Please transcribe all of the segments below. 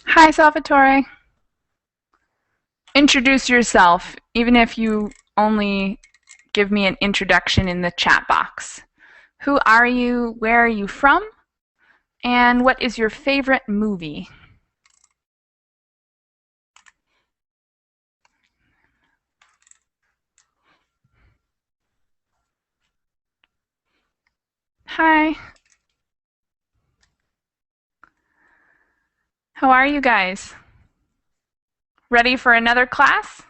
Hi, Salvatore. Introduce yourself, even if you only give me an introduction in the chat box. Who are you? Where are you from? And what is your favorite movie? Hi. How are you guys? Ready for another class?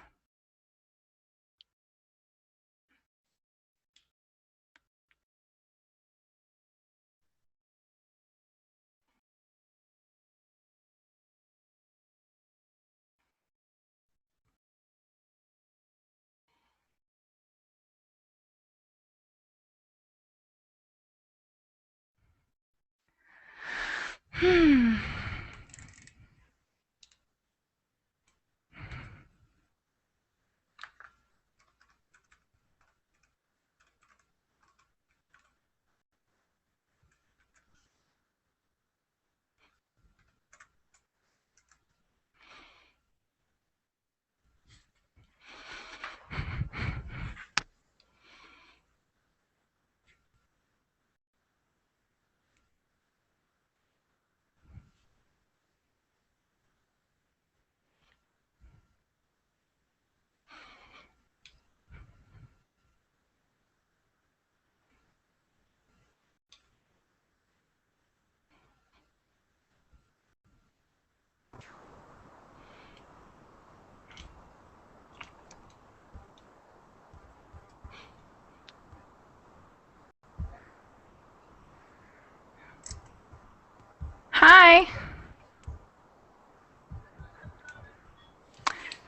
Hi.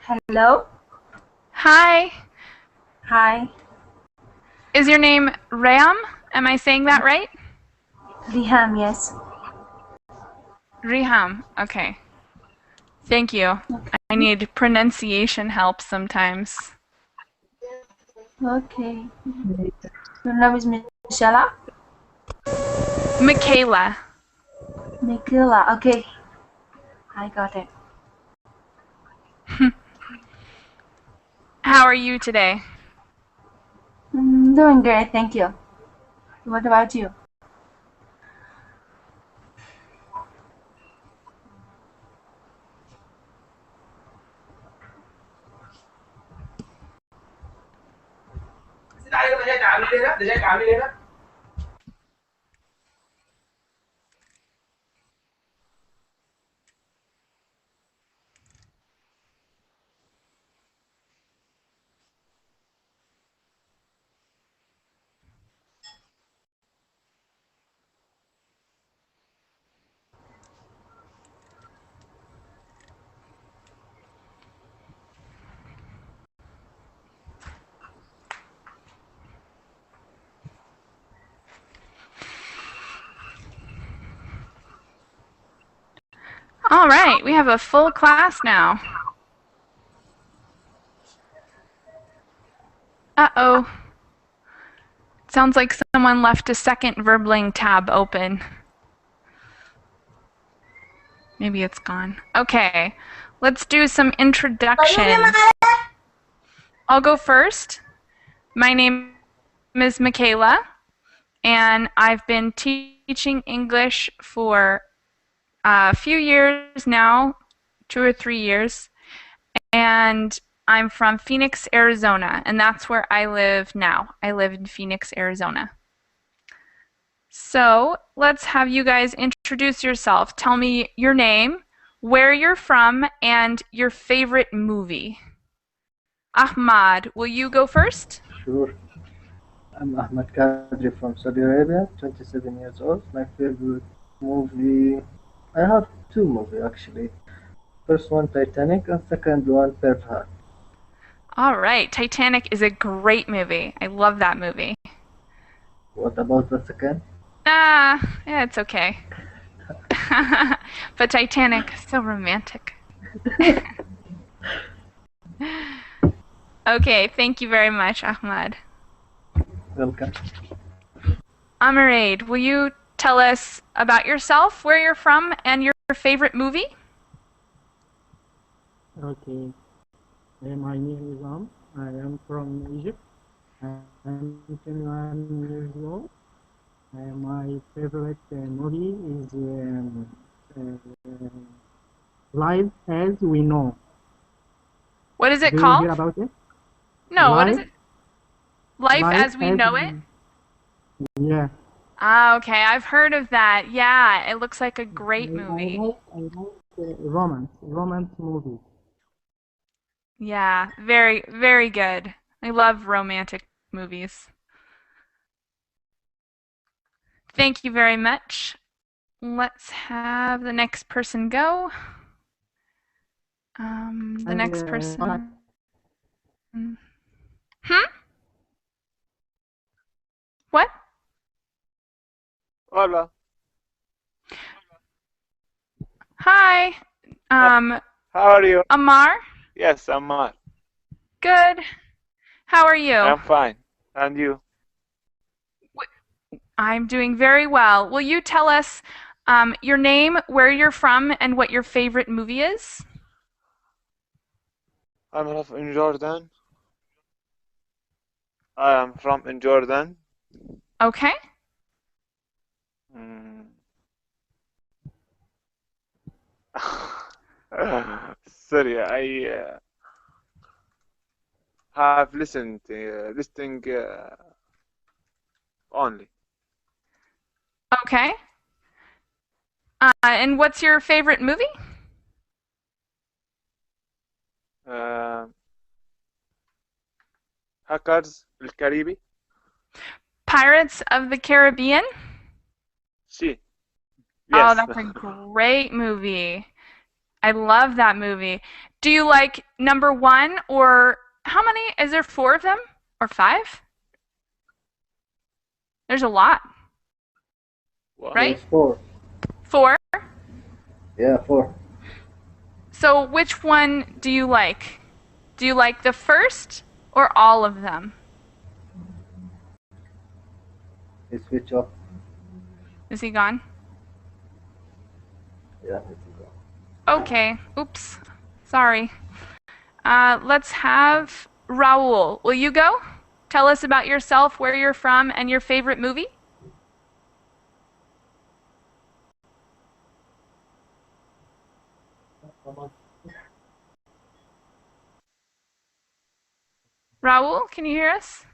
Hello. Hi. Hi. Is your name Ram? Am I saying that right? Riham, yes. Riham. Okay. Thank you. I need pronunciation help sometimes. Okay. Your name is Michaela? Michaela. Michaela. Okay. I got it. How are you today? Doing great, thank you. What about you? All right, we have a full class now. Uh-oh. Sounds like someone left a second Verbling tab open. Maybe it's gone. Okay, let's do some introductions. I'll go first. My name is Michaela, and I've been teaching English for a few years now, 2 or 3 years, and I'm from Phoenix, Arizona, and that's where I live now. I live in Phoenix, Arizona. So let's have you guys introduce yourself. Tell me your name, where you're from, and your favorite movie. Ahmad, will you go first? Sure. I'm Ahmed Kadri from Saudi Arabia, 27 years old. My favorite movie, I have two movies actually. First one Titanic and second one Braveheart. All right, Titanic is a great movie. I love that movie. What about the second? Yeah, it's okay. But Titanic, so romantic. Okay, thank you very much, Ahmad. Welcome. Amiraid, will you tell us about yourself, where you're from, and your favorite movie? Okay, my name is I am from Egypt. I am 21 years old. My favorite movie is Live as We Know. What is it Do you called? hear about it? No, what is Live, it? Life Live as We as Know It? yeah. Okay, I've heard of that. Yeah, it looks like a great movie. I like romance movie. Yeah, very, very good. I love romantic movies. Thank you very much. Let's have the next person go. The next person. Hmm? What? Hola. Hi. How are you? Amar? Yes, I'm Mark. Good. How are you? I'm fine. And you? I'm doing very well. Will you tell us your name, where you're from, and what your favorite movie is? I'm from in Jordan. I am from in Jordan. Okay. Mm. Sorry, I have listening only. Okay. And what's your favorite movie? Uh, Hackers الكاريبي. Pirates of the Caribbean? Sí. Oh, Yes. that's a great movie. I love that movie. Do you like number one or how many? Is there four of them or five? There's a lot, Wow. right? Yes, four. Four. Yeah, four. So which one do you like? Do you like the first or all of them? You switch off. Is he gone? Yeah, it's gone. Okay. Oops. Sorry. Let's have Raul. Will you go? Tell us about yourself, where you're from, and your favorite movie. Raul, can you hear us?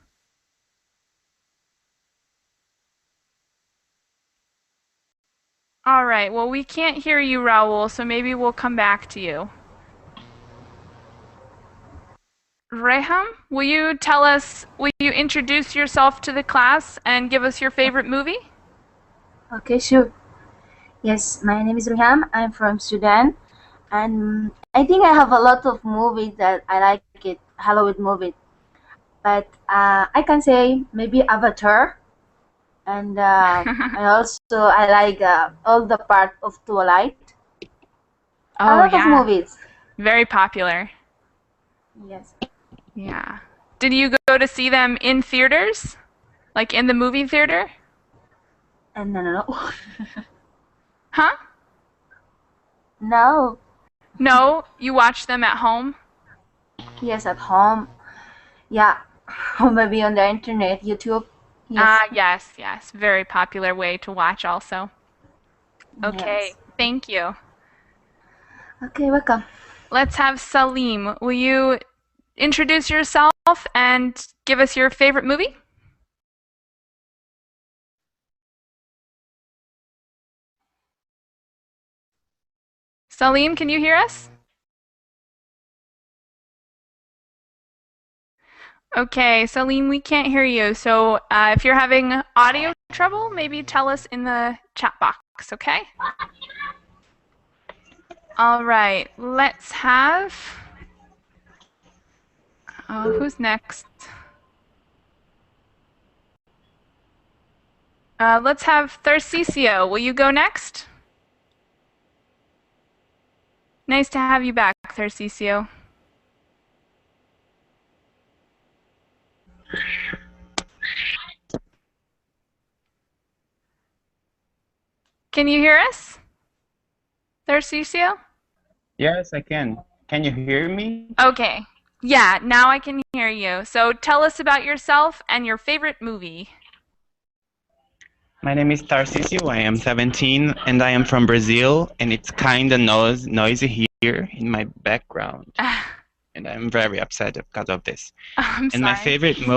All right. Well, we can't hear you, Raul, so maybe we'll come back to you. Reham, will you introduce yourself to the class and give us your favorite movie? Okay, sure. Yes, my name is Riham. I'm from Sudan, and I think I have a lot of movies that I like it, Hollywood movies. But I can say maybe Avatar, and I like all the part of Twilight. A Oh, lot of yeah. movies. Very popular. Yes. Yeah. Did you go to see them in theaters? Like in the movie theater? And no. Huh? No. No, you watched them at home? Yes, at home. Yeah. Or maybe on the internet, YouTube. Yes. Yes, yes. Very popular way to watch also. Okay, Yes. thank you. Okay, welcome. Let's have Salim. Will you introduce yourself and give us your favorite movie? Salim, can you hear us? Okay, Salim, we can't hear you. So if you're having audio trouble, maybe tell us in the chat box, okay? All right, let's have Who's next? Let's have Tharcesio. Will you go next? Nice to have you back, Tharcesio. Can you hear us, Tharcesio? Yes, I can. Can you hear me? Okay. Yeah, now I can hear you. So tell us about yourself and your favorite movie. My name is Tarcisio. I am 17 and I am from Brazil, and it's kind of noisy here in my background. And I'm very upset because of this. I'm And my sorry. favorite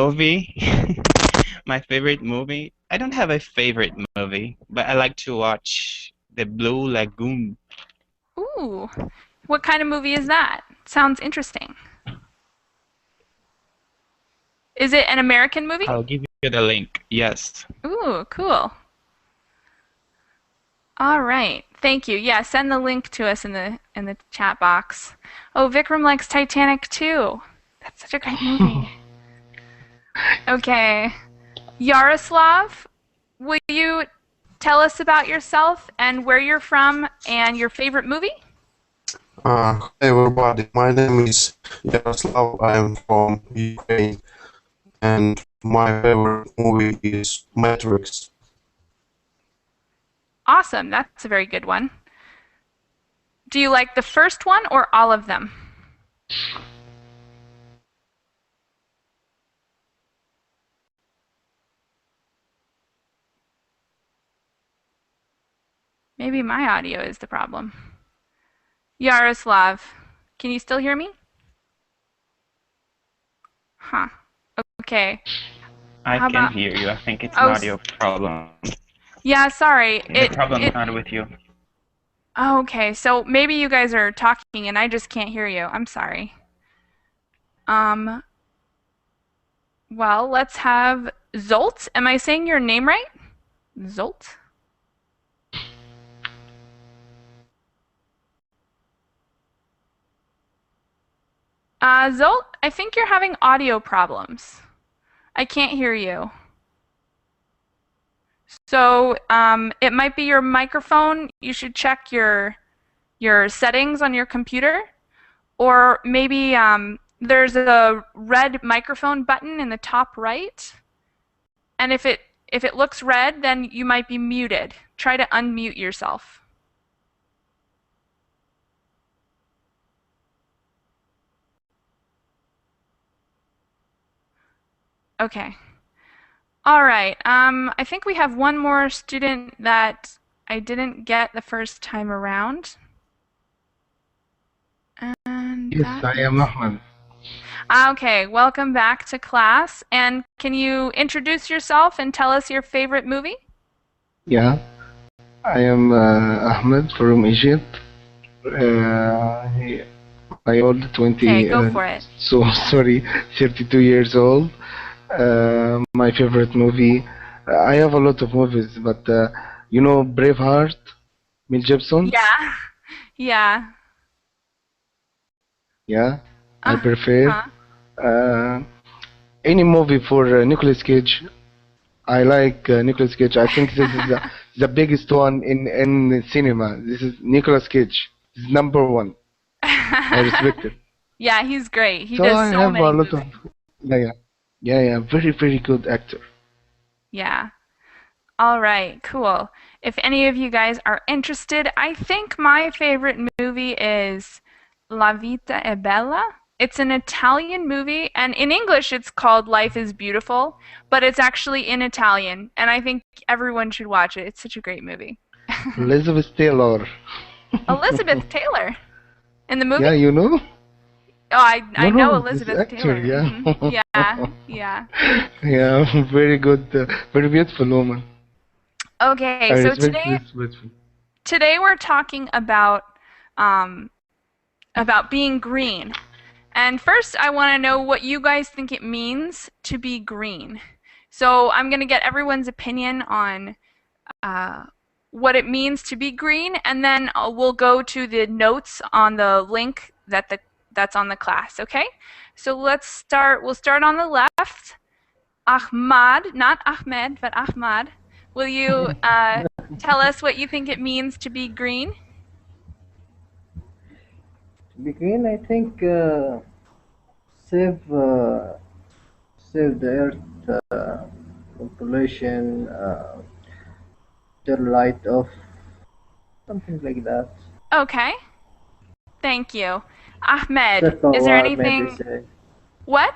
movie, I don't have a favorite movie, but I like to watch The Blue Lagoon. Ooh, what kind of movie is that? Sounds interesting. Is it an American movie? I'll give you the link. Yes. Ooh, cool. All right. Thank you. Yeah, send the link to us in the chat box. Oh, Vikram likes Titanic too. That's such a great movie. Okay. Yaroslav, will you tell us about yourself and where you're from and your favorite movie? Hi everybody, my name is Yaroslav. I am from Ukraine, and my favorite movie is Matrix. Awesome. That's a very good one. Do you like the first one or all of them? Maybe my audio is the problem. Yaroslav, can you still hear me? Huh. Okay. I How can about... hear you. I think it's Oh, an audio problem. Yeah, sorry. The problem is not with you. Oh, okay. So maybe you guys are talking and I just can't hear you. I'm sorry. Well, let's have Zolt. Am I saying your name right? Zolt? Zolt, I think you're having audio problems. I can't hear you. So, it might be your microphone. You should check your settings on your computer. Or maybe there's a red microphone button in the top right. And if it looks red, then you might be muted. Try to unmute yourself. Okay. All right. I think we have one more student that I didn't get the first time around. And Yes, I am Ahmed. Okay, welcome back to class. And can you introduce yourself and tell us your favorite movie? Yeah, I am Ahmed from Egypt. I old 20. Okay, go for it. So sorry, 32 years old. My favorite movie. I have a lot of movies, but you know Braveheart, Mel Gibson. Yeah. Yeah. Yeah, I prefer any movie for Nicolas Cage. I like Nicolas Cage. I think this is the biggest one in cinema. This is Nicolas Cage. This is number one. I respect it. Yeah, he's great. He So does I so have many a lot movies. of yeah. Very very good actor. Yeah. All right, cool. If any of you guys are interested, I think my favorite movie is La Vita è Bella. It's an Italian movie, and in English it's called Life is Beautiful, but it's actually in Italian, and I think everyone should watch it. It's such a great movie. Elizabeth Taylor. Elizabeth Taylor in the movie? Yeah, you know? Oh, I know No, this Elizabeth actor, Taylor. yeah. Mhm. Yeah, yeah. Yeah, very good, very beautiful woman. Okay, I so respect today this beautiful. we're talking about being green. And first, I want to know what you guys think it means to be green. So I'm going to get everyone's opinion on what it means to be green, and then we'll go to the notes on the link that that's on the class, okay? So we'll start on the left. Ahmad, not Ahmed, but Ahmad. Will you tell us what you think it means to be green? To be green, I think save save the earth from pollution, turn light off, something like that. Okay. Thank you. Ahmed, Save is there power, maybe anything? say What?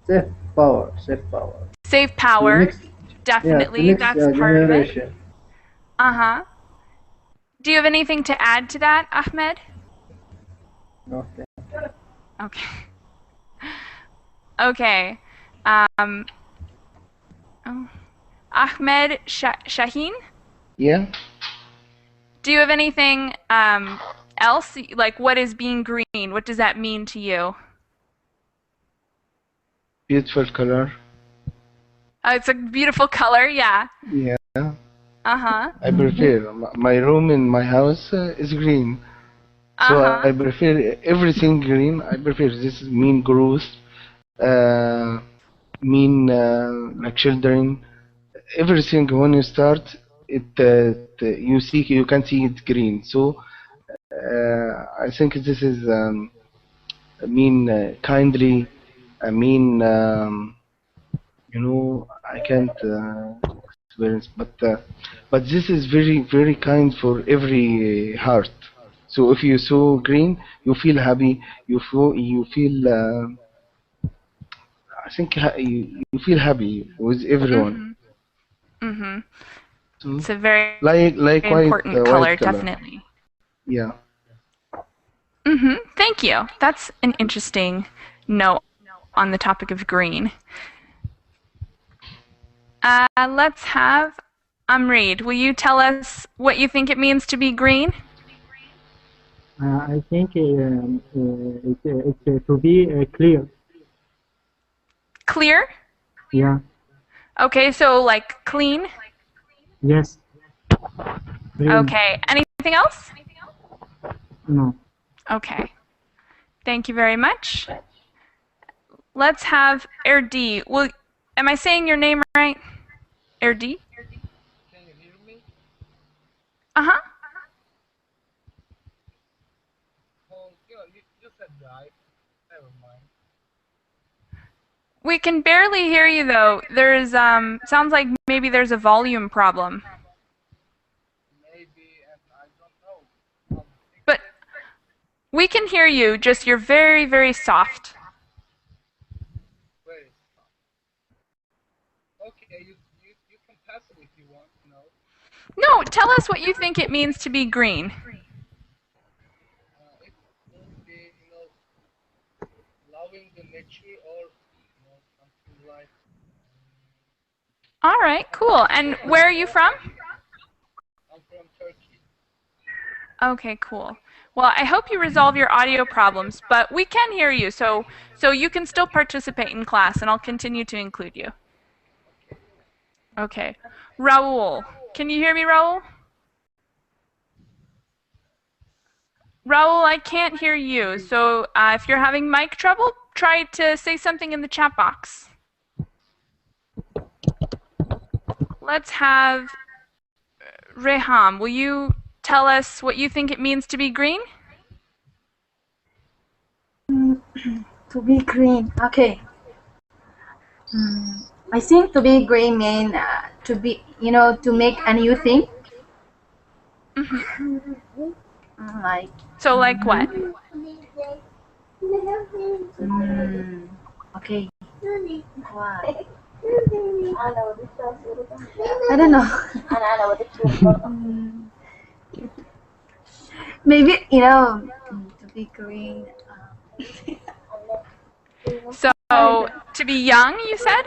save power, save power. Save To power. next, yeah, to Definitely, next that's part of it. generation. Uh-huh. Do you have anything to add to that, Ahmed? Nothing. Okay. Okay. Oh. Ahmed Shaheen? Yeah. Do you have anything else? Like, what is being green? What does that mean to you? Beautiful color. It's a beautiful color, yeah. Yeah. Uh-huh. I prefer my room in my house is green. So Uh-huh. I prefer everything green. I prefer this mean growth, mean like children. Everything when you start it, you can see it green. So I think this is mean kindly. I mean I can't experience, but this is very kind for every heart. So if you saw green, you feel happy. You feel. I think you feel happy with everyone. Mhm. So, It's a very like important color, white color. definitely. Yeah. Thank you. That's an interesting note on the topic of green. Let's have Amreed. Will you tell us what you think it means to be green? I think it's to be clear. Clear? Yeah. Okay, so like clean? Yes. Green. Okay. Anything else? No. Okay. Thank you very much. Let's have Erdi. Am I saying your name right? Erdi? Can you hear me? Uh-huh. Oh, you said right. Never mind. We can barely hear you though. There's sounds like maybe there's a volume problem. Maybe, and I don't know. But we can hear you, just you're very soft. Where is okay, you can pass it if you want. No, tell us what you think it means to be green. It will be, loving the nature or something like. All right, cool. And where are you from? I'm from Turkey. Okay, cool. Well, I hope you resolve your audio problems, but we can hear you, so you can still participate in class, and I'll continue to include you. Okay. Raul. Can you hear me, Raul? Raul, I can't hear you, so if you're having mic trouble, try to say something in the chat box. Let's have Reham. Will you tell us what you think it means to be green? To be green, okay. I think to be green mean to be, to make a new thing. Like. So like what? Okay. What? I don't know. Maybe, to be green. So to be young, you said?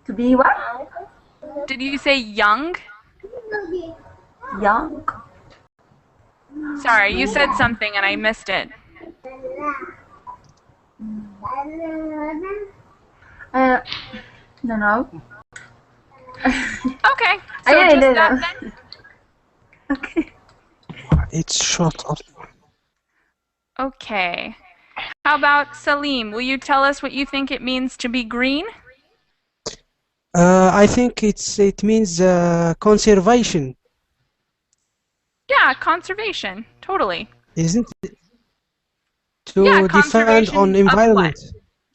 To be what? Did you say young? Young. Sorry, you said something and I missed it. No, no. Okay, so I just don't that know. then? Okay. It's shut up. Okay. How about Salim? Will you tell us what you think it means to be green? I think it means conservation, Yeah, conservation. Totally. isn't it? Yeah, To defend on conservation of what? environment.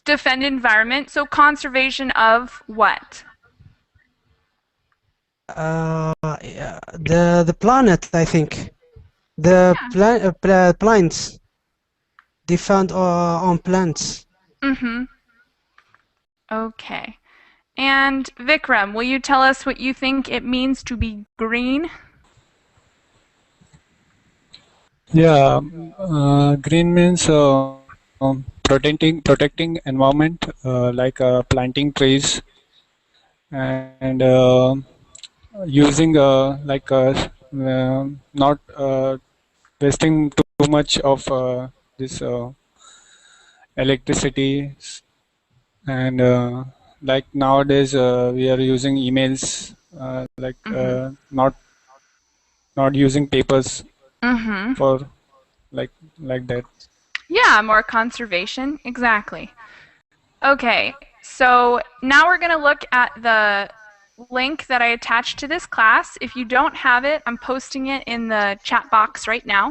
Defend environment. So conservation of what? Yeah, the planet, I think. The plants defend on plants. Mm-hmm. Okay. And Vikram, will you tell us what you think it means to be green? Yeah, green means protecting environment, like planting trees and using not wasting too much of this electricity, and like nowadays we are using emails, not using papers Mm-hmm. for like that. Yeah, more conservation. Exactly. Okay, so now we're going to look at the link that I attached to this class. If you don't have it, I'm posting it in the chat box right now.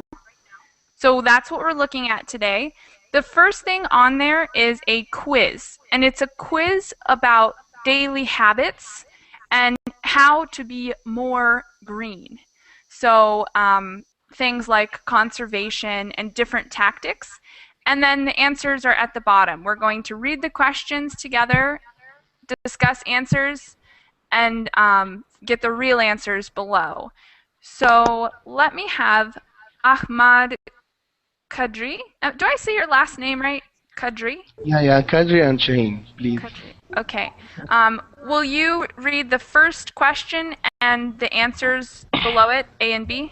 So that's what we're looking at today. The first thing on there is a quiz, and it's a quiz about daily habits and how to be more green. So things like conservation and different tactics. And then the answers are at the bottom. We're going to read the questions together, discuss answers, and get the real answers below. So let me have Ahmad Kadri. Do I say your last name right? Kadri? Yeah, Kadri and Shaheen, please. Kadri. Okay. Will you read the first question and the answers below it, A and B?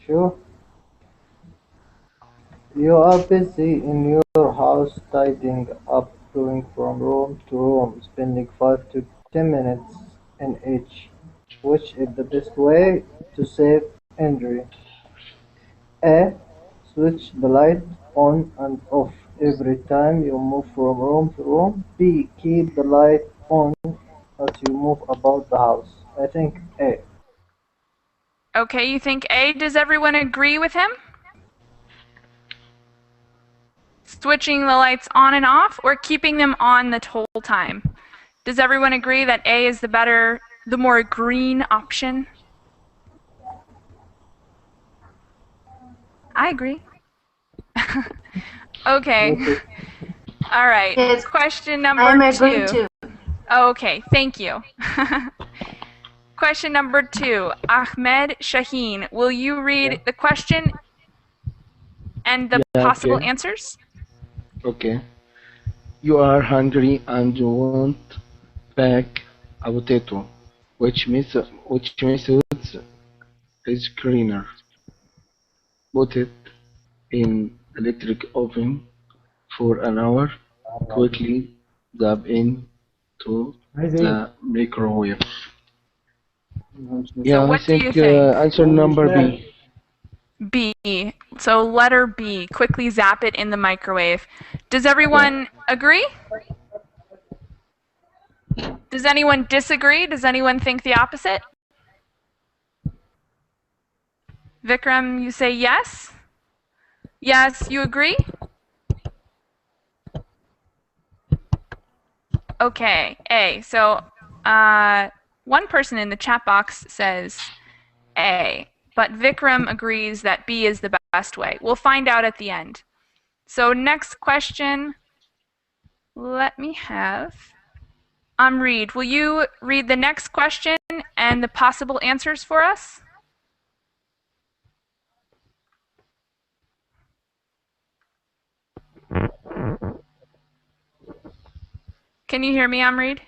Sure. You are busy in your house tidying up, going from room to room, spending 5 to 10 minutes in each. Which is the best way to save energy? A. Switch the light on and off every time you move from room to room. B. Keep the light on as you move about the house. I think A. Okay, you think A. Does everyone agree with him? Switching the lights on and off or keeping them on the whole time? Does everyone agree that A is the more green option? I agree. Okay. Me too. All right. Yes, Question number I'm agreeing 2. too. Okay, thank you. Question number 2. Ahmed Shaheen, will you read the question and the Yeah, possible okay. answers? Okay. You are hungry and you want pack a potato. Which methods is cleaner? Put it in electric oven for an hour. Quickly dab into the microwave. So Yeah, I what do you think think? answer number B. B. So letter B, quickly zap it in the microwave. Does Yeah. everyone agree? Does anyone disagree? Does anyone think the opposite? Vikram, you say yes? Yes, you agree? Okay, A. So one person in the chat box says A, but Vikram agrees that B is the best way. We'll find out at the end. So next question, let me have Amreed. Will you read the next question and the possible answers for us? Can you hear me, Amreed?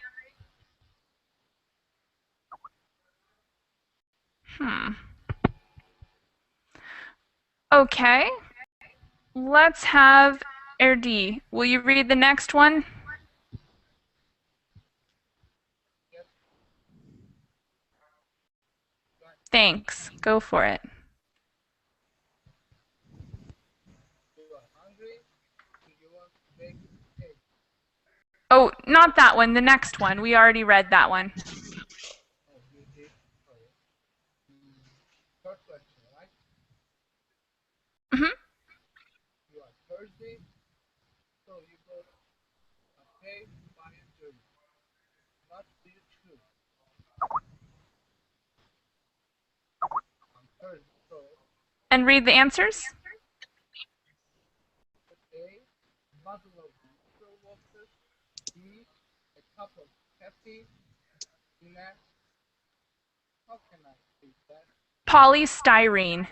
Okay. Let's have Erdi. Will you read the next one? Thanks. Go for it. Oh, not that one, the next one. We already read that one. Mm-hmm. And read the answers? Polystyrene.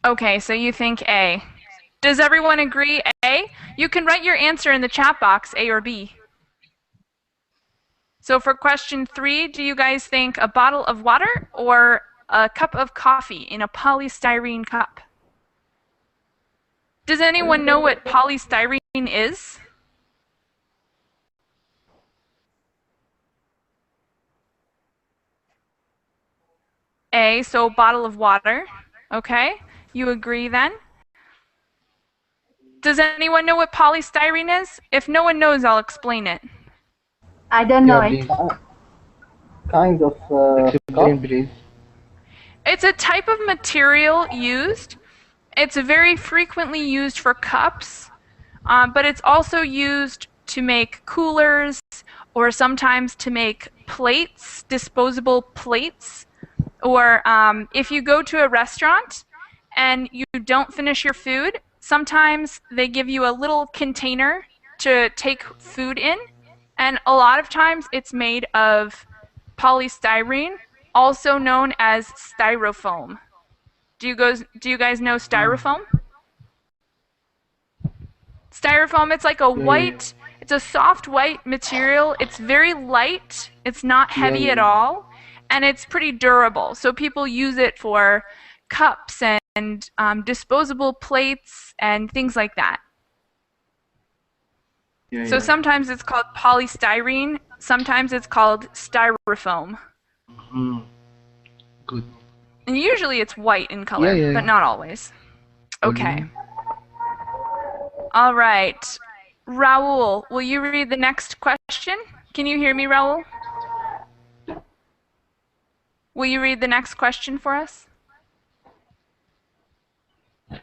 Okay, so you think A. Does everyone agree A? You can write your answer in the chat box, A or B. So for question 3, do you guys think a bottle of water or a cup of coffee in a polystyrene cup? Does anyone know what polystyrene is? A, so a bottle of water. Okay, you agree then? Does anyone know what polystyrene is? If no one knows, I'll explain it. I don't know Yeah, it. please. Kind of Explain, cup. please. It's a type of material used. It's very frequently used for cups, but it's also used to make coolers or sometimes to make plates, disposable plates. Or if you go to a restaurant and you don't finish your food, sometimes they give you a little container to take food in. And a lot of times it's made of polystyrene, also known as styrofoam. Do you guys know styrofoam? Styrofoam, it's like a white, it's a soft white material. It's very light, it's not heavy at all, and it's pretty durable. So people use it for cups and disposable plates and things like that. So sometimes it's called polystyrene, sometimes it's called styrofoam. Good. And usually it's white in color, Yeah. but not always. Okay. All right. Raul, will you read the next question? Can you hear me, Raul? Will you read the next question for us?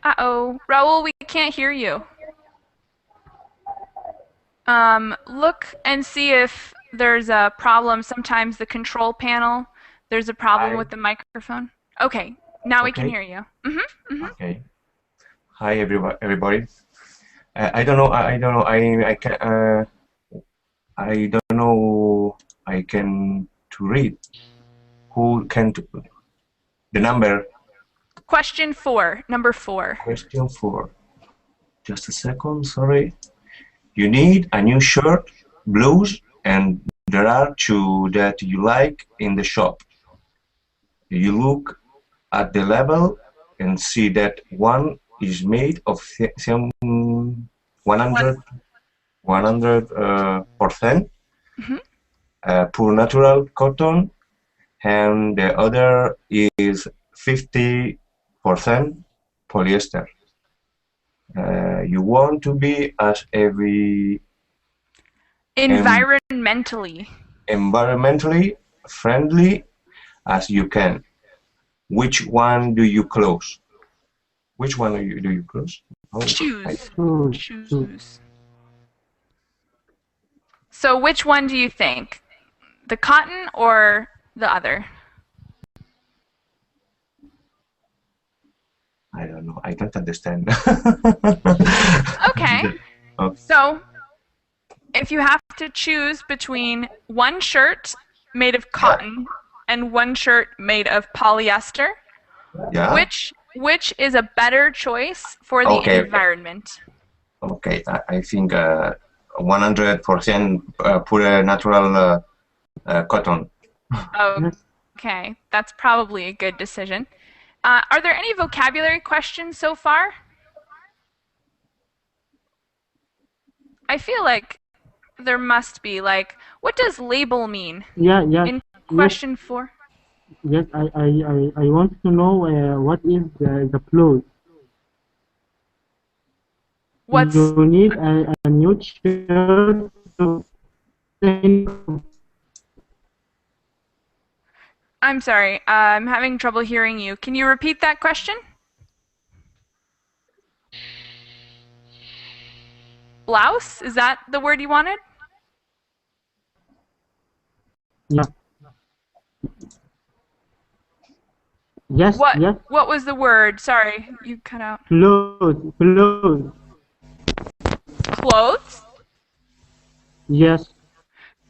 Uh-oh. Raul, we can't hear you. Look and see if there's a problem. Sometimes the control panel, there's a problem with the microphone. Okay, now we can hear you. Okay. Hi, everybody. I don't know. I don't know. I can. I don't know. I can to read. Who can the number? Question 4, number 4. Question 4. Just a second. Sorry. You need a new shirt, blues, and there are two that you like in the shop. You look at the label and see that one is made of 100% pure natural cotton, and the other is 50% polyester. You want to be as environmentally friendly as you can. Which one do you close? Which one do you close? Oh, Choose. So which one do you think? The cotton or the other? I don't know. I don't understand. Okay. So if you have to choose between one shirt made of cotton and one shirt made of polyester, which is a better choice for the environment? Okay, I think 100% pure natural cotton. Okay, that's probably a good decision. Are there any vocabulary questions so far? I feel like there must be. Like, what does label mean? Yeah. In question 4. Yes, I want to know what is the clothes. What's You need a new shirt to stay. I'm sorry, I'm having trouble hearing you. Can you repeat that question? Blouse? Is that the word you wanted? Yeah. Yes, What yes. what was the word? Sorry, you cut out. Clothes, clothes. Clothes? Yes.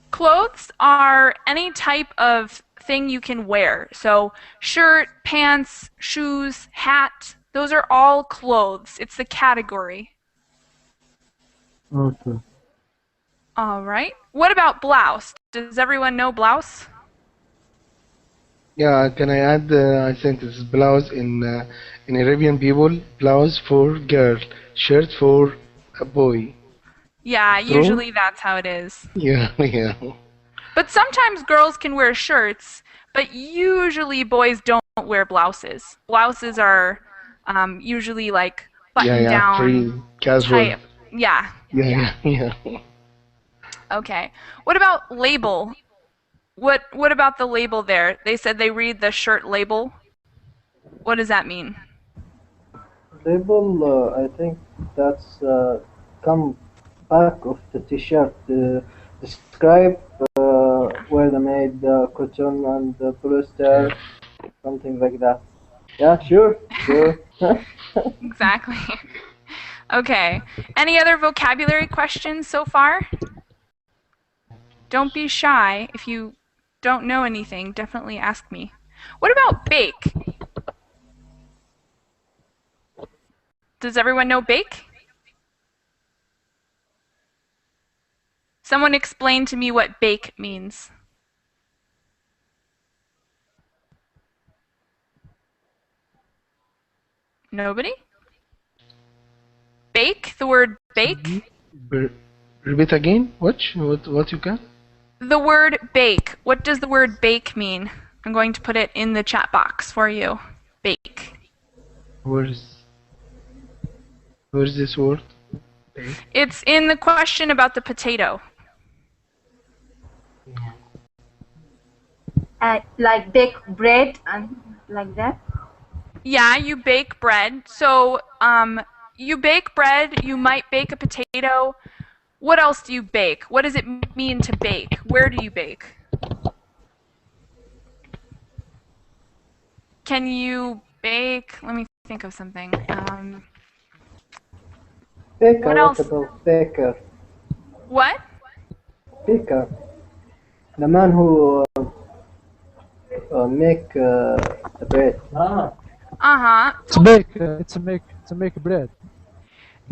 Clothes are any type of thing you can wear. So shirt, pants, shoes, hat, those are all clothes. It's the category. Okay. All right. What about blouse? Does everyone know blouse? Yeah, can I add? I think this is blouse in Arabian people, blouse for girl, shirt for a boy. Yeah, True? usually that's how it is. Yeah, yeah, But sometimes girls can wear shirts, but usually boys don't wear blouses. Blouses are usually like yeah, button yeah. down, Free, casual. tight. Yeah, yeah. Yeah, yeah, yeah. Okay. What about label? What about the label there? They said they read the shirt label. What does that mean? Label, I think that's come back of the t-shirt. Describe Yeah, where they made cotton and polyester, something like that. Yeah, sure, sure. exactly. Okay. Any other vocabulary questions so far? Don't be shy. If you don't know anything, definitely ask me. What about bake? Does everyone know bake? Someone explain to me what bake means. Nobody? Bake? The word bake? Be- Repeat again. What you can? The word bake. What does the word bake mean? I'm going to put it in the chat box for you. Bake. Where's where's this word? Bake. It's in the question about the potato. Like bake bread and like that. Yeah, you bake bread. So, you bake bread, you might bake a potato. What else do you bake? What does it mean to bake? Where do you bake? Can you bake? Let me think of something. Baker, What what else? about Baker? What? Baker, the man who make the bread. Uh-huh. To make bread.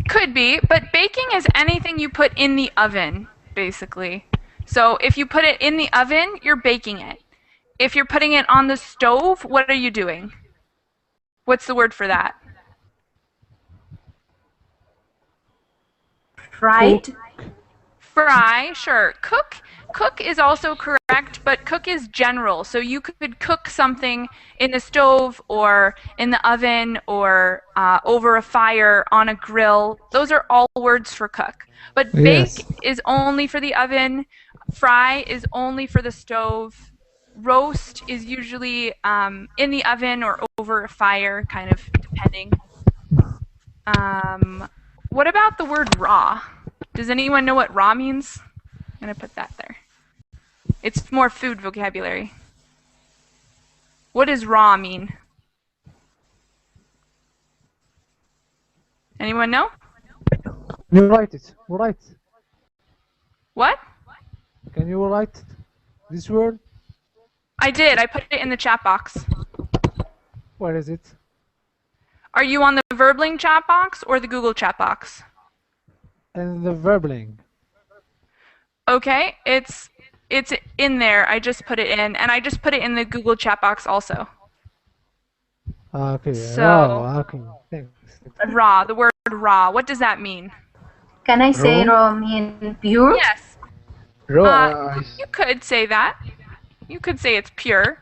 Could be, but baking is anything you put in the oven, basically. So if you put it in the oven, you're baking it. If you're putting it on the stove, what are you doing? What's the word for that? Fried. Fry, sure. Cook is also correct, but cook is general. So you could cook something in the stove or in the oven or over a fire on a grill. Those are all words for cook. But bake is only for the oven. Fry is only for the stove. Roast is usually in the oven or over a fire, kind of depending. What about the word raw? Does anyone know what raw means? I'm going to put that there. It's more food vocabulary. What does raw mean? Anyone know? Can you write it? Write. What? Can you write this word? I did. I put it in the chat box. Where is it? Are you on the Verbling chat box or the Google chat box? And the verbling. Okay, it's in there. I just put it in, and I just put it in the Google chat box also. Okay. So, okay. Thanks. raw, the word raw. What does that mean? Can I say Raw? raw mean pure? Raw. You could say that. You could say it's pure.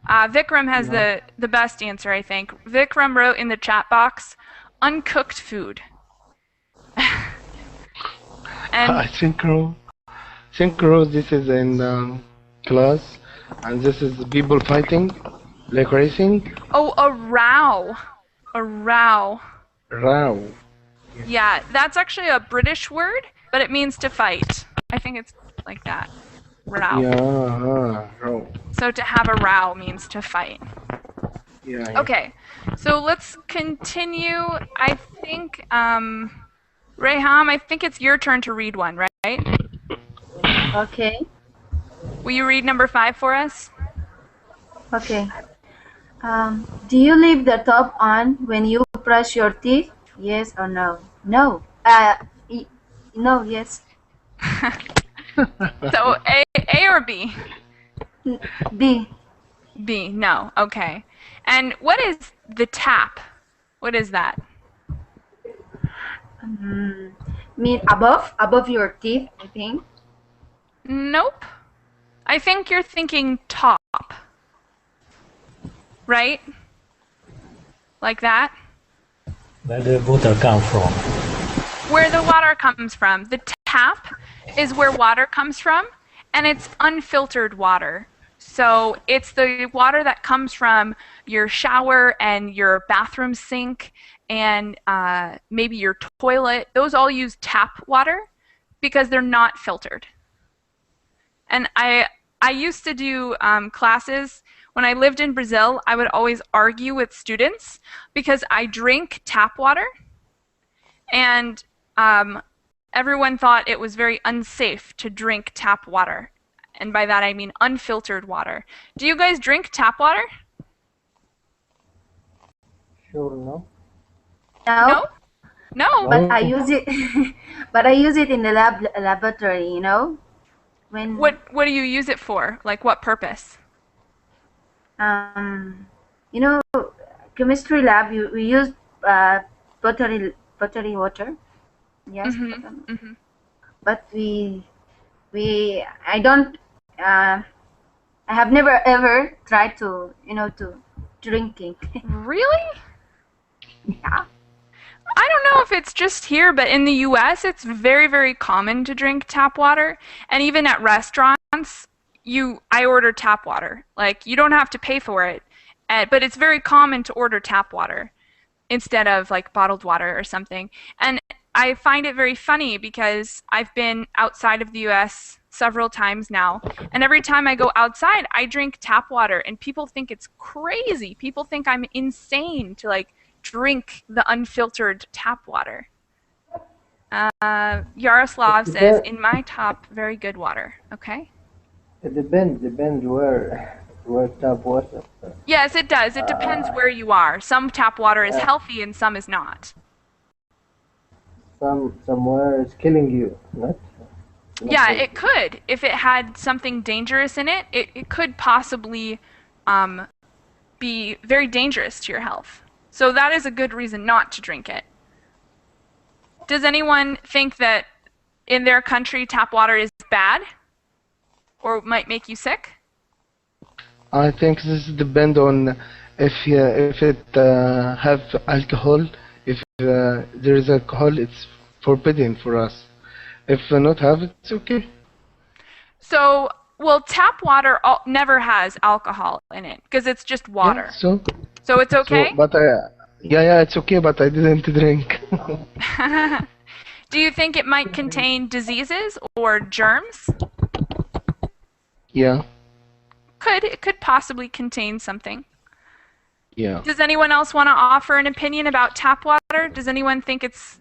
Vikram has No. the best answer, I think. Vikram wrote in the chat box, uncooked food. And I synchro, this is in class, and this is people fighting, like racing. oh, a row. A row. Row. Yeah, that's actually a British word, but it means to fight. I think it's like that. Row. Yeah, row. So to have a row means to fight. Yeah. Okay, so let's continue. I think, Reham, I think it's your turn to read one, right? Okay. Will you read number 5 for us? Okay. Do you leave the top on when you brush your teeth? Yes or no? No. No. Yes. So A or B? B. B, no. Okay. And what is the tap? What is that? Mean above your teeth, I think. Nope. I think you're thinking top. Right? Like that? Where the water come from? Where the water comes from. The tap is where water comes from, and it's unfiltered water. So it's the water that comes from your shower and your bathroom sink and maybe your toilet. Those all use tap water because they're not filtered. And I used to do classes. When I lived in Brazil, I would always argue with students because I drink tap water, and everyone thought it was very unsafe to drink tap water. And by that I mean unfiltered water. Do you guys drink tap water? Sure, no. No? No? But I use it. But I use it in the laboratory. You know, when What do you use it for? Like what purpose? you know, chemistry lab. We use pottery water. Yes. But I don't. I have never ever tried to to drinking. Really? Yeah. I don't know if it's just here, but in the US, it's very, very common to drink tap water. And even at restaurants, I order tap water. Like, you don't have to pay for it, but it's very common to order tap water instead of like bottled water or something. And I find it very funny because I've been outside of the US several times now, and every time I go outside, I drink tap water, and people think it's crazy. People think I'm insane to like drink the unfiltered tap water. Yaroslav says, in my top, very good water. Okay. It depends where tap water. Yes, it does. It depends where you are. Some tap water is healthy and some is not. Somewhere it's killing you, not Yeah, healthy. it could. If it had something dangerous in it, it could possibly be very dangerous to your health. So that is a good reason not to drink it. Does anyone think that in their country tap water is bad or might make you sick? I think this depends on if it have alcohol. If there is alcohol, it's forbidden for us. If not have it, it's okay. So, well, tap water never has alcohol in it because it's just water. Yeah, so it's okay? So, but yeah, it's okay, but I didn't drink. Do you think it might contain diseases or germs? Yeah. It could possibly contain something. Yeah. Does anyone else want to offer an opinion about tap water? Does anyone think it's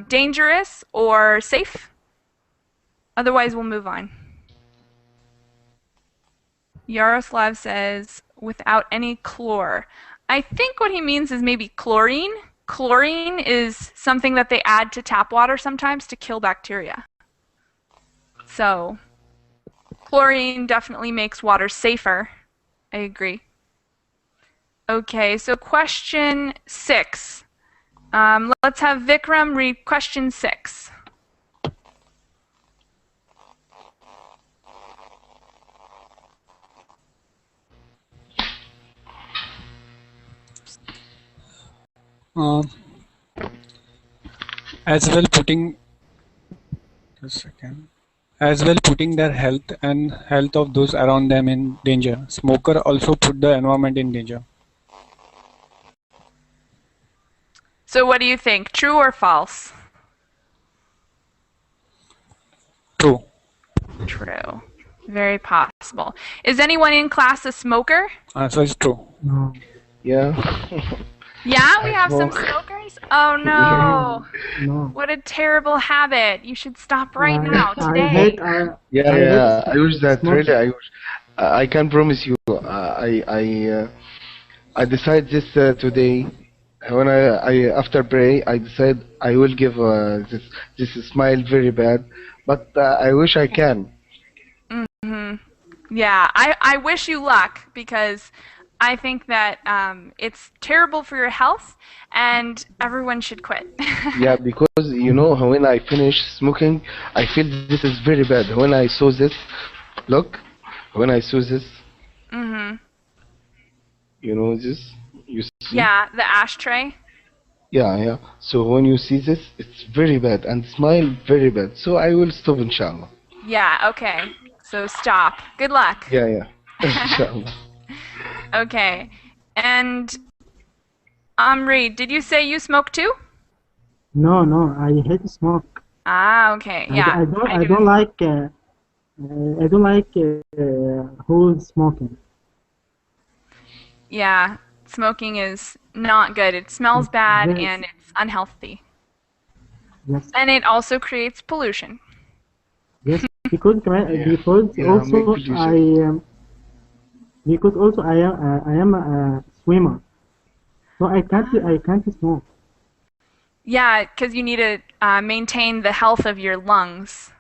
dangerous or safe? Otherwise, we'll move on. Yaroslav says, without any chlor. I think what he means is maybe chlorine. Chlorine is something that they add to tap water sometimes to kill bacteria. So, chlorine definitely makes water safer. I agree. Okay, so question 6. Let's have Vikram read question 6. Uh, as well putting just a second. As well putting their health and health of those around them in danger. Smoker also put the environment in danger. So what do you think? True or false? True. True. Very possible. Is anyone in class a smoker? So it's true. No. Yeah. Yeah, we I have some smoke. smokers. Oh no. No. What a terrible habit. You should stop right now, I today. hate. Yeah, I yeah. hate I wish that smoking. really. I wish. I can promise you. I decide this today. When I after pray, I decide I will give this smile very bad, but I wish I can. Hmm. Yeah, I wish you luck because I think that it's terrible for your health and everyone should quit. Yeah, because you know when I finish smoking, I feel this is very bad. When I saw this, look, when I saw this, Hmm. you know this, you see? Yeah, the ashtray. Yeah, yeah. So when you see this, it's very bad and smile very bad. So I will stop inshallah. Yeah, okay. So stop. Good luck. Yeah, yeah. Inshallah. Okay. And Amri, did you say you smoke too? No, I hate smoke. Ah, okay. Yeah. I don't like. I don't like whole smoking. Yeah. Smoking is not good. It smells bad Yes. and it's unhealthy. Yes. And it also creates pollution. Yes. Because Yeah, because make also pollution. I am a swimmer, so I can't smoke. Yeah, because you need to maintain the health of your lungs.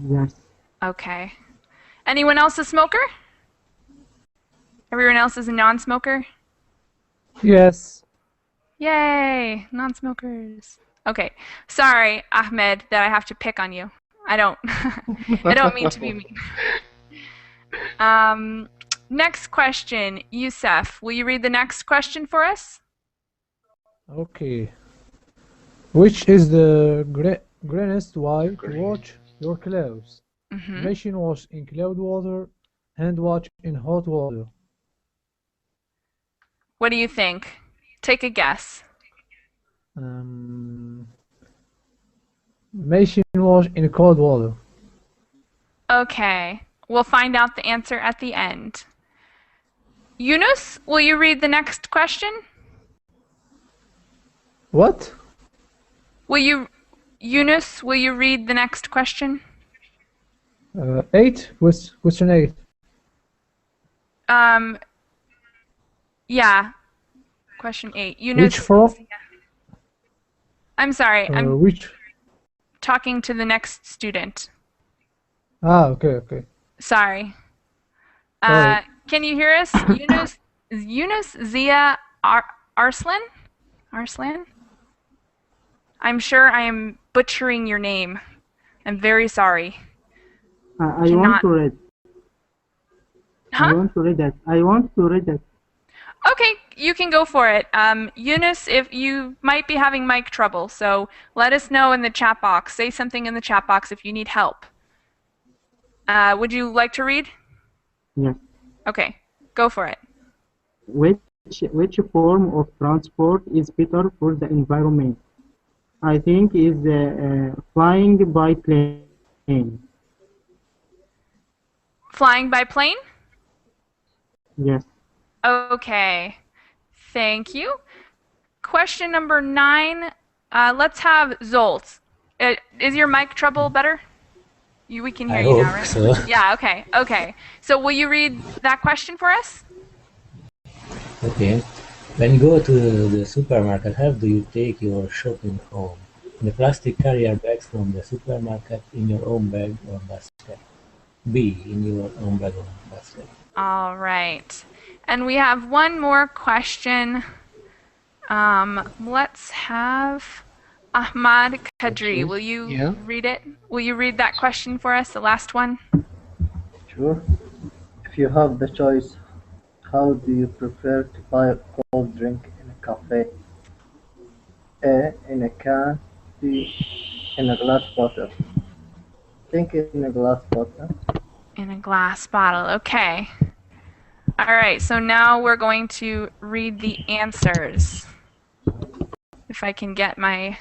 Yes. Okay. Anyone else a smoker? Everyone else is a non-smoker? Yes. Yay, non-smokers. Okay. Sorry, Ahmed, that I have to pick on you. I don't I don't mean to be mean. Next question, Youssef. Will you read the next question for us? Okay. Which is the greenest way to wash your clothes? Mm-hmm. Machine wash in cold water, hand wash in hot water. What do you think? Take a guess. Machine wash in cold water. Okay. We'll find out the answer at the end. Yunus, will you read the next question? What? Yunus, will you read the next question? 8? Question 8. Yeah. Question 8. Yunus. Which from? I'm sorry. I'm Which? talking to the next student. Okay. Sorry. Sorry. Can you hear us? Yunus Zia Arslan? Arslan? I'm sure I am butchering your name. I'm very sorry. I want to read. Huh? I want to read that. I want to read that. Okay, you can go for it. Yunus, if you might be having mic trouble, so let us know in the chat box. Say something in the chat box if you need help. Would you like to read? Yes. Okay, go for it. Which form of transport is better for the environment? I think is flying by plane. Flying by plane? Yes. Okay, thank you. Question number 9. Let's have Zolt. Is your mic trouble better? We can hear you now, right? So. Yeah, okay. So will you read that question for us? Okay. When you go to the supermarket, how do you take your shopping home? In the plastic carrier bags from the supermarket, in your own bag or basket? B, in your own bag or basket. All right. And we have one more question. Let's have Ahmad Kadri. Will you read it? Will you read that question for us, the last one? Sure. If you have the choice, how do you prefer to buy a cold drink in a cafe? A. In a can. B. In a glass bottle. Think in a glass bottle. In a glass bottle. Okay. All right, so now we're going to read the answers. If I can get my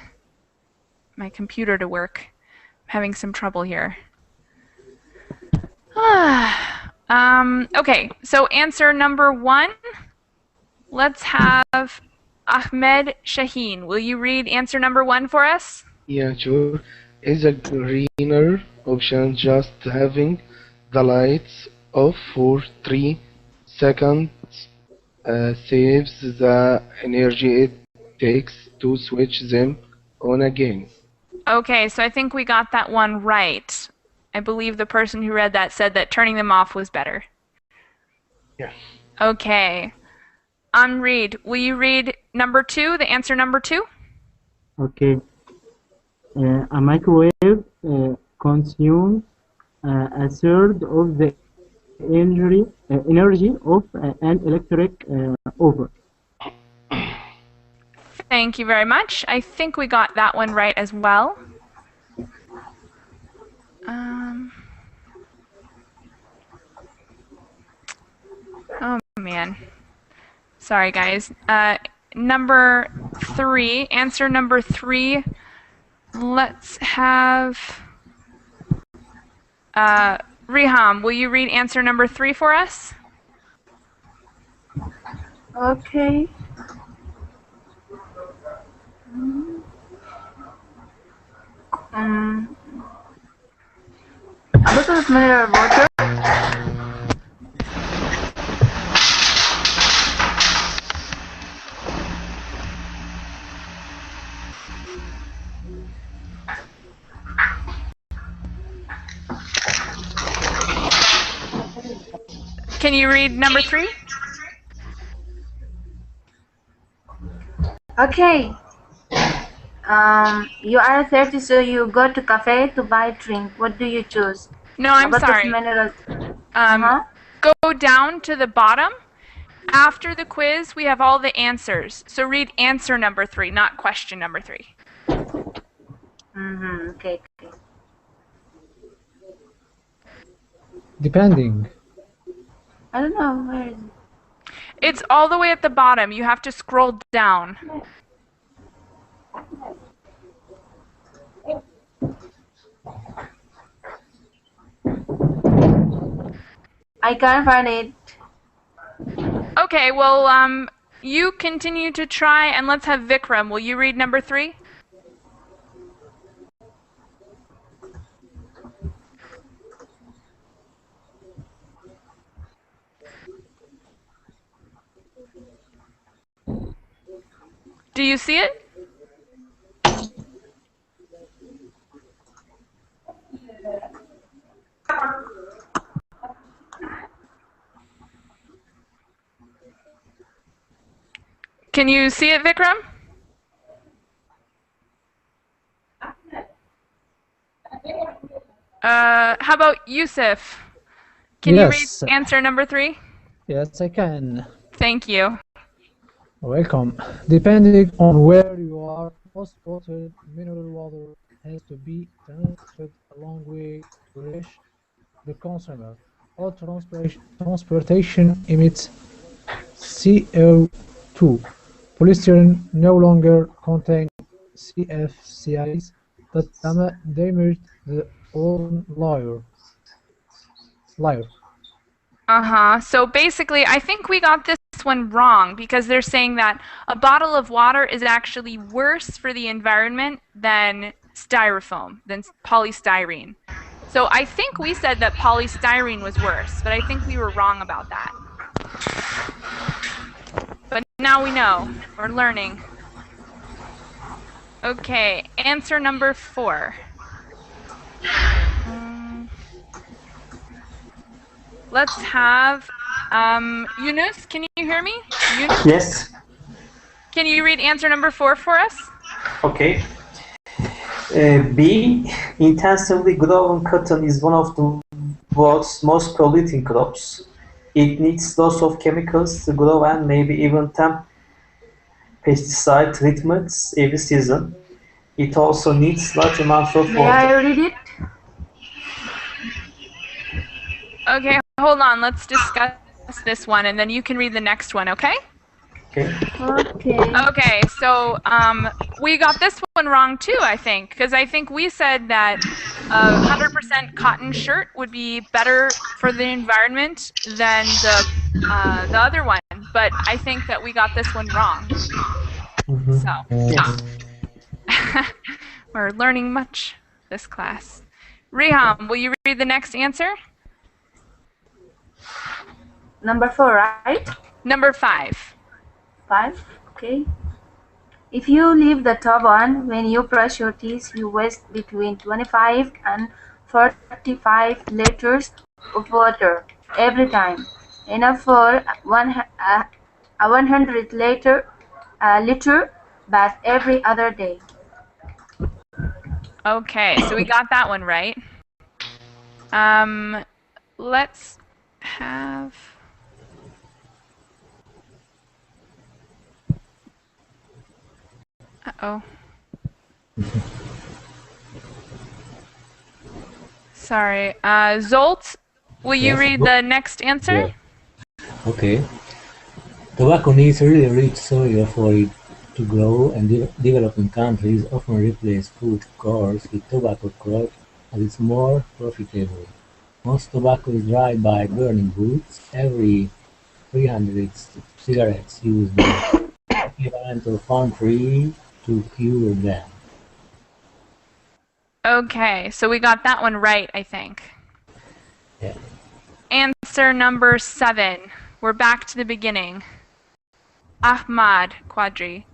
computer to work. I'm having some trouble here. Okay, so answer number 1. Let's have Ahmed Shaheen. Will you read answer number 1 for us? Yeah, sure. Is a greener option just having the lights off for 3 seconds saves the energy it takes to switch them on again. Okay, so I think we got that one right. I believe the person who read that said that turning them off was better. Yeah. Okay. Read. Will you read number 2, the answer number 2? Okay. A microwave consumes a third of the energy of an electric oven. Thank you very much. I think we got that one right as well. Oh man. Sorry guys. Number 3, answer number 3. Let's have Riham, will you read answer number 3 for us? Okay. A bottle of mineral water. Can you read number 3? Okay. You are 30, so you go to cafe to buy a drink. What do you choose? No, I'm sorry. Go down to the bottom. After the quiz, we have all the answers. So read answer number 3, not question number 3. Okay. Depending. I don't know, where is it? It's all the way at the bottom. You have to scroll down. I can't find it. Okay, well, you continue to try, and let's have Vikram. Will you read number 3? Do you see it? Can you see it, Vikram? How about Yusuf? Can you read answer number 3? Yes, I can. Thank you. Welcome. Depending on where you are, most bottled mineral water has to be transferred a long way to reach the consumer. All transportation emits CO2. Polystyrene no longer contains CFCs that damage the ozone layer. So basically, I think we got this one wrong because they're saying that a bottle of water is actually worse for the environment than styrofoam, than polystyrene. So I think we said that polystyrene was worse, but I think we were wrong about that. But now we know. We're learning. Okay, answer number 4. Let's have Yunus. Can you hear me? Yunus? Yes. Can you read answer number 4 for us? Okay. B. Intensively grown cotton is one of the world's most polluting crops. It needs lots of chemicals to grow and maybe even temperature pesticide treatments every season. It also needs large amounts of May I water. read it? Okay, hold on. Let's discuss this one, and then you can read the next one, okay? Okay. Okay. Okay, so we got this one wrong too, I think, because I think we said that a 100% cotton shirt would be better for the environment than the other one, but I think that we got this one wrong. So Yes. we're learning much this class. Riham, will you read the next answer? Number 4, right? Number 5. 5. Okay. If you leave the tub on when you brush your teeth, you waste between 25 and 45 liters of water every time, enough for a 100 liter bath every other day. Okay, so we got that one right. Let's have... Uh-oh. Sorry. Zolt, will you Yes. read the next answer? Yeah. Okay. Tobacco needs really rich soil for it to grow, and developing countries often replace food crops with tobacco crops as it's more profitable. Most tobacco is dried by burning woods. Every 300 cigarettes use the equivalent of 1 tree to cure them. Okay, so we got that one right, I think. Yeah. Answer number 7. We're back to the beginning. Ahmad Kadri.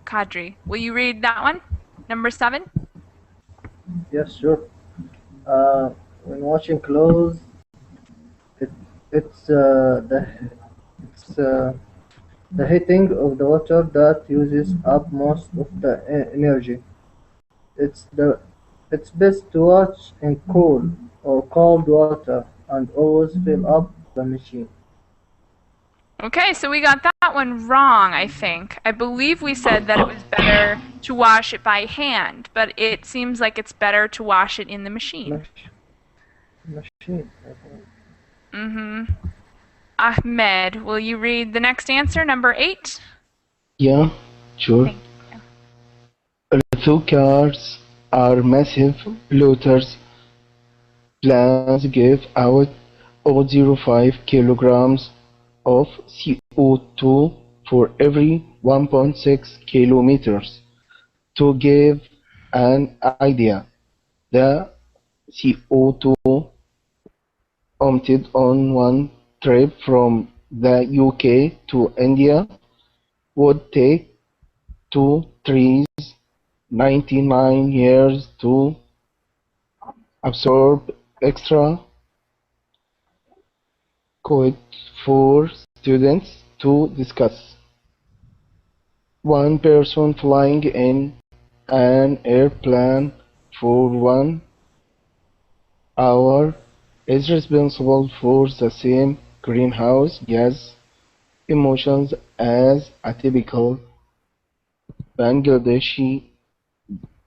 Will you read that one? Number 7? Yes, sure. When washing clothes, it, it's it's the heating of the water that uses up most of the energy. It's the it's best to wash in cool or cold water and always fill up the machine. Okay, so we got that one wrong, I think. I believe we said that it was better to wash it by hand, but it seems like it's better to wash it in the machine. Machine. Ahmed, will you read the next answer, number 8? Yeah, sure. Thank Although cars are massive polluters, planes give out 0.05 kilograms of CO2 for every 1.6 kilometers. To give an idea, the CO2 emitted on one trip from the UK to India would take 2 trees 99 years to absorb. Extra quote for students to discuss. One person flying in an airplane for 1 hour is responsible for the same greenhouse gas emissions as a typical Bangladeshi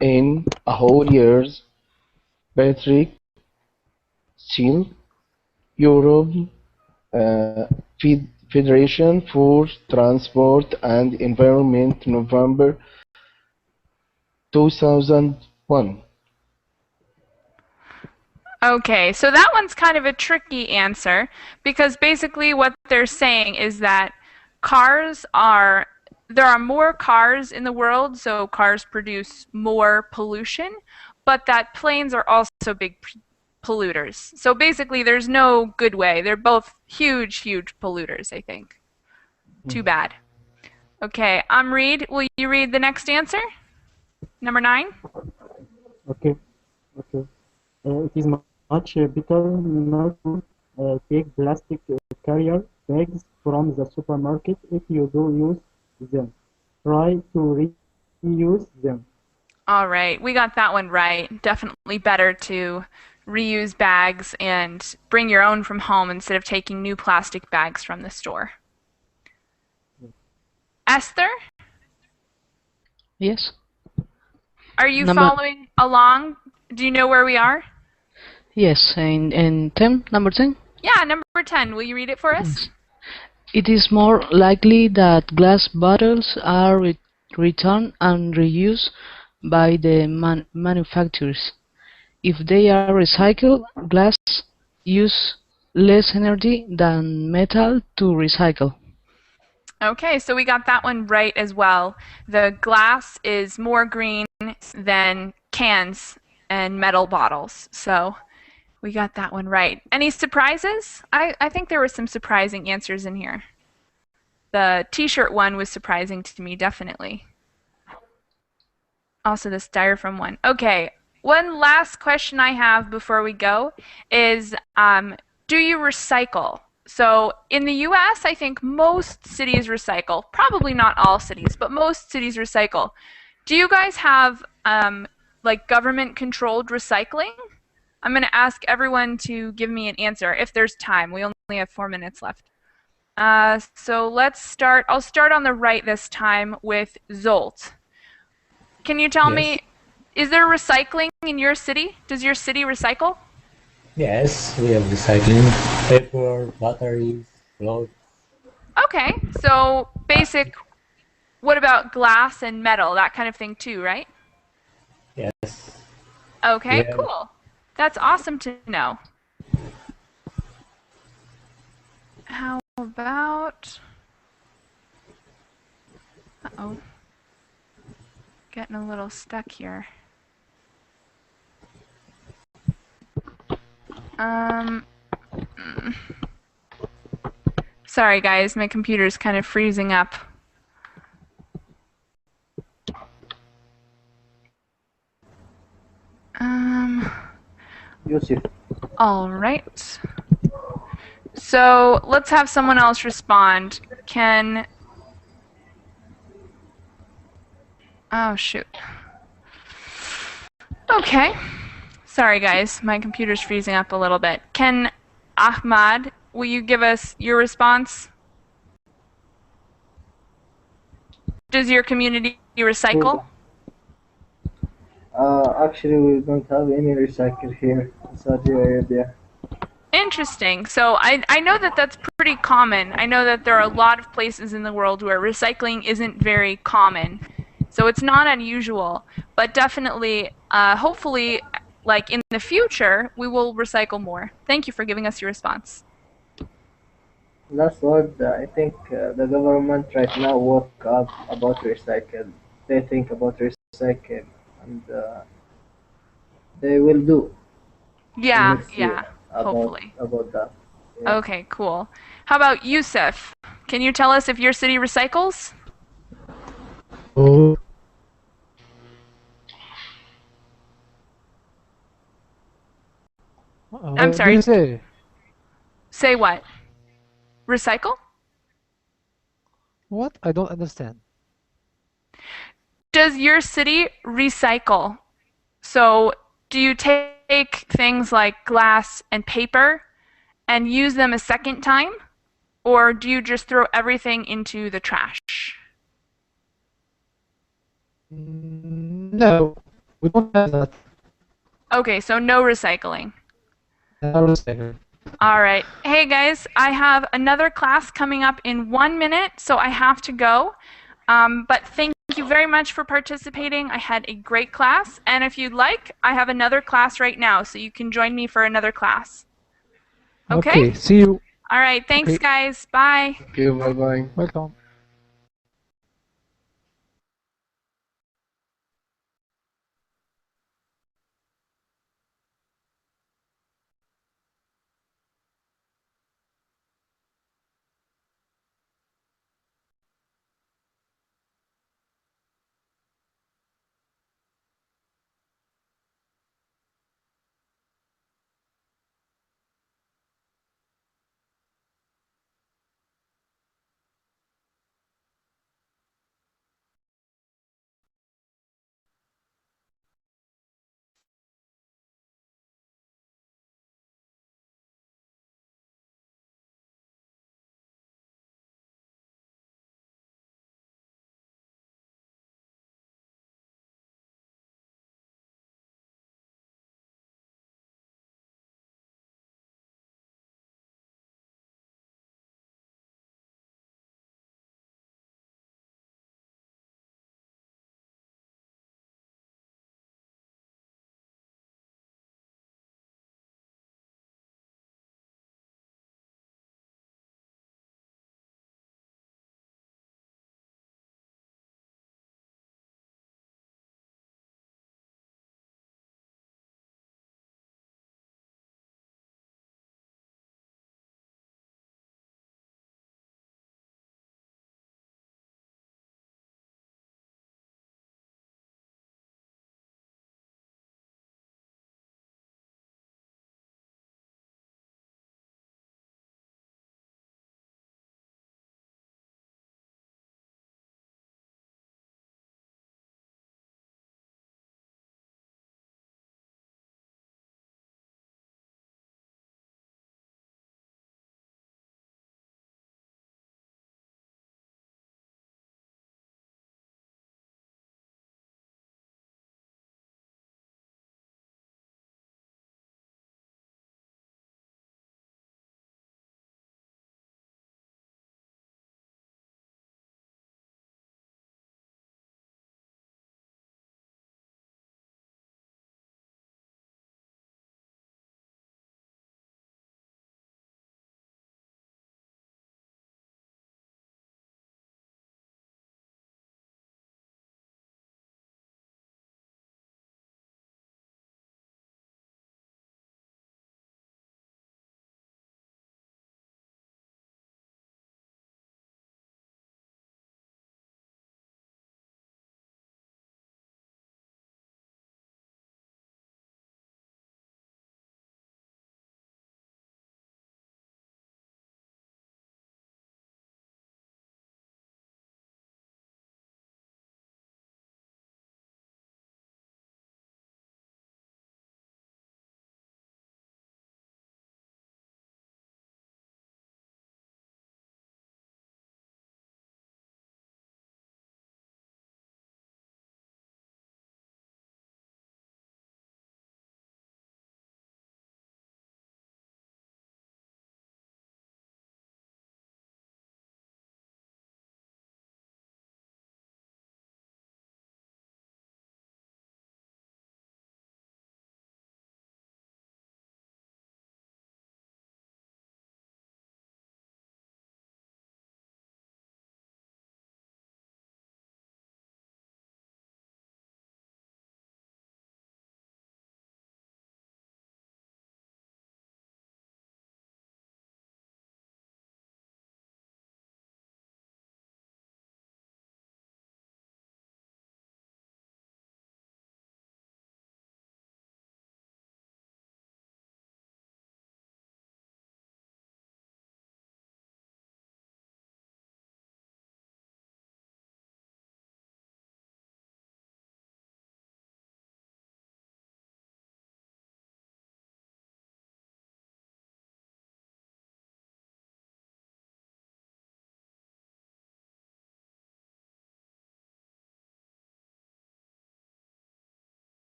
in a whole year's. Patrick Steele, Europe Federation for Transport and Environment, November 2001. Okay, so that one's kind of a tricky answer because basically what they're saying is that there are more cars in the world, so cars produce more pollution, but that planes are also big polluters. So basically there's no good way. They're both huge, huge polluters, I think. Too bad. Okay, Amreed, will you read the next answer? Number 9? Okay. Okay. It is much better not to take plastic carrier bags from the supermarket if you do use them. Try to reuse them. All right, we got that one right. Definitely better to reuse bags and bring your own from home instead of taking new plastic bags from the store. Esther? Yes. Are you Number following along? Do you know where we are? Yes, in 10, number 10. Yeah, number 10. Will you read it for us? Yes. It is more likely that glass bottles are returned and reused by the manufacturers. If they are recycled, glass use less energy than metal to recycle. Okay, so we got that one right as well. The glass is more green than cans and metal bottles. So we got that one right. Any surprises? I think there were some surprising answers in here. The t-shirt one was surprising to me, definitely. Also the styrofoam one. Okay, one last question I have before we go is, do you recycle? So in the US, I think most cities recycle. Probably not all cities, but most cities recycle. Do you guys have like government-controlled recycling? I'm going to ask everyone to give me an answer if there's time. We only have 4 minutes left. So let's start. I'll start on the right this time with Zolt. Can you tell me, is there recycling in your city? Does your city recycle? Yes, we have recycling, paper, batteries, clothes. Okay, so basic, what about glass and metal, that kind of thing too, right? Yes. Okay, Yeah. cool. That's awesome to know. How about, uh-oh, getting a little stuck here. Sorry guys, my computer's kind of freezing up. Yusuf. All right. So let's have someone else respond. Oh shoot. Okay. Sorry guys, my computer's freezing up a little bit. Can Ahmad, will you give us your response? Does your community recycle? Actually, we don't have any recycle here in Saudi Arabia. Interesting. So I know that that's pretty common. I know that there are a lot of places in the world where recycling isn't very common. So it's not unusual, but definitely, hopefully, like in the future, we will recycle more. Thank you for giving us your response. Last word, I think the government right now work up about recycle. They think about recycle, and they will do. Yeah, Next year hopefully. about that. Yeah. Okay, cool. How about Yusuf? Can you tell us if your city recycles? Oh. I'm sorry. What did you say? Say what? Recycle? What? I don't understand. Does your city recycle? So do you take things like glass and paper and use them a second time? Or do you just throw everything into the trash? No, we don't have that. Okay, so no recycling. No recycling. All right. Hey guys, I have another class coming up in 1 minute, so I have to go. But thank you very much for participating. I had a great class, and if you'd like, I have another class right now, so you can join me for another class. Okay? Okay, see you. All right, thanks guys. Bye. Okay, bye-bye. Welcome.